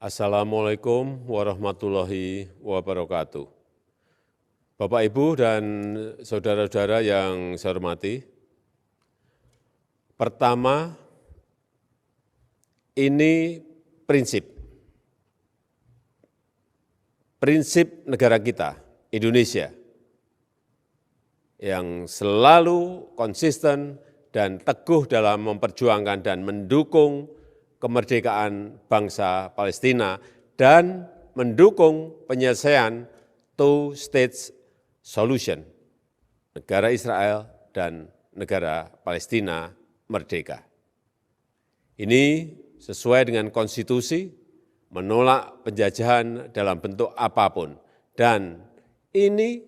Assalamualaikum warahmatullahi wabarakatuh. Bapak, Ibu, dan saudara-saudara yang saya hormati, pertama, ini prinsip negara kita, Indonesia, yang selalu konsisten dan teguh dalam memperjuangkan dan mendukung kemerdekaan bangsa Palestina dan mendukung penyelesaian two-state solution, negara Israel dan negara Palestina merdeka. Ini sesuai dengan konstitusi, menolak penjajahan dalam bentuk apapun, dan ini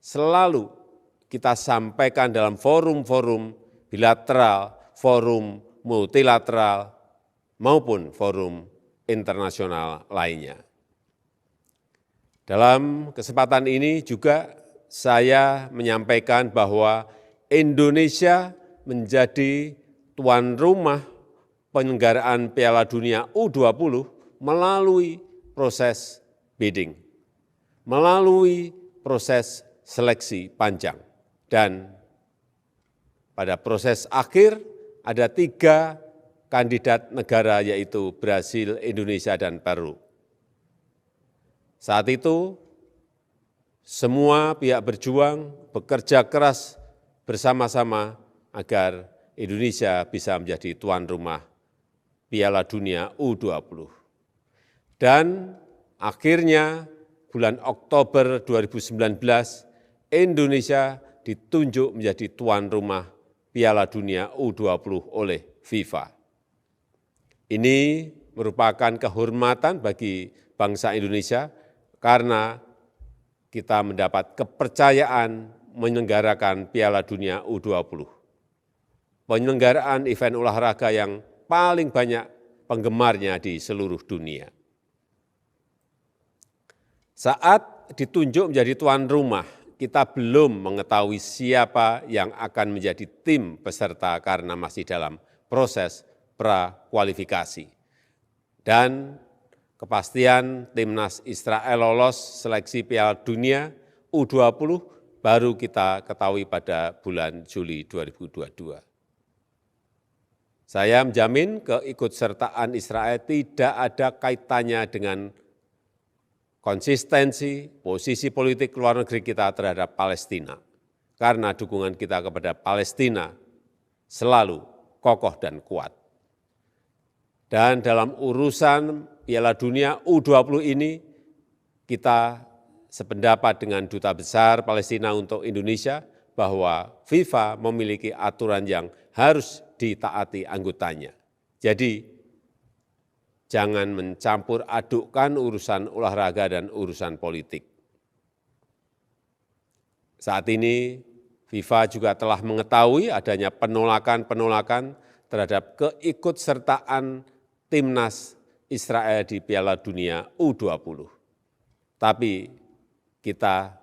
selalu kita sampaikan dalam forum-forum bilateral, forum multilateral, maupun forum internasional lainnya. Dalam kesempatan ini juga saya menyampaikan bahwa Indonesia menjadi tuan rumah penyelenggaraan Piala Dunia U20 melalui proses bidding, melalui proses seleksi panjang. Dan pada proses akhir ada 3 kandidat negara, yaitu Brasil, Indonesia, dan Peru. Saat itu, semua pihak berjuang, bekerja keras bersama-sama agar Indonesia bisa menjadi tuan rumah Piala Dunia U20. Dan akhirnya bulan Oktober 2019, Indonesia ditunjuk menjadi tuan rumah Piala Dunia U20 oleh FIFA. Ini merupakan kehormatan bagi bangsa Indonesia karena kita mendapat kepercayaan menyelenggarakan Piala Dunia U20. Penyelenggaraan event olahraga yang paling banyak penggemarnya di seluruh dunia. Saat ditunjuk menjadi tuan rumah, kita belum mengetahui siapa yang akan menjadi tim peserta karena masih dalam proses prakualifikasi. Dan kepastian timnas Israel lolos seleksi Piala Dunia U20 baru kita ketahui pada bulan Juli 2022. Saya menjamin keikutsertaan Israel tidak ada kaitannya dengan konsistensi posisi politik luar negeri kita terhadap Palestina, karena dukungan kita kepada Palestina selalu kokoh dan kuat. Dan dalam urusan Piala Dunia U20 ini, kita sependapat dengan Duta Besar Palestina untuk Indonesia bahwa FIFA memiliki aturan yang harus ditaati anggotanya. Jadi, jangan mencampur adukkan urusan olahraga dan urusan politik. Saat ini, FIFA juga telah mengetahui adanya penolakan-penolakan terhadap keikutsertaan timnas Israel di Piala Dunia U20. Tapi kita,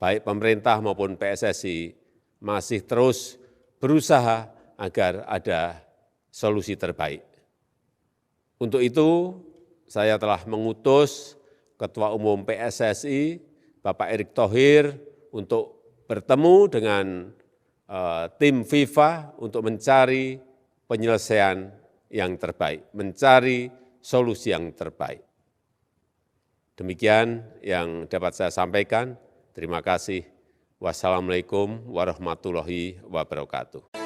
baik pemerintah maupun PSSI, masih terus berusaha agar ada solusi terbaik. Untuk itu, saya telah mengutus Ketua Umum PSSI, Bapak Erick Thohir, untuk bertemu dengan tim FIFA untuk mencari penyelesaian yang terbaik, mencari solusi yang terbaik. Demikian yang dapat saya sampaikan. Terima kasih. Wassalamualaikum warahmatullahi wabarakatuh.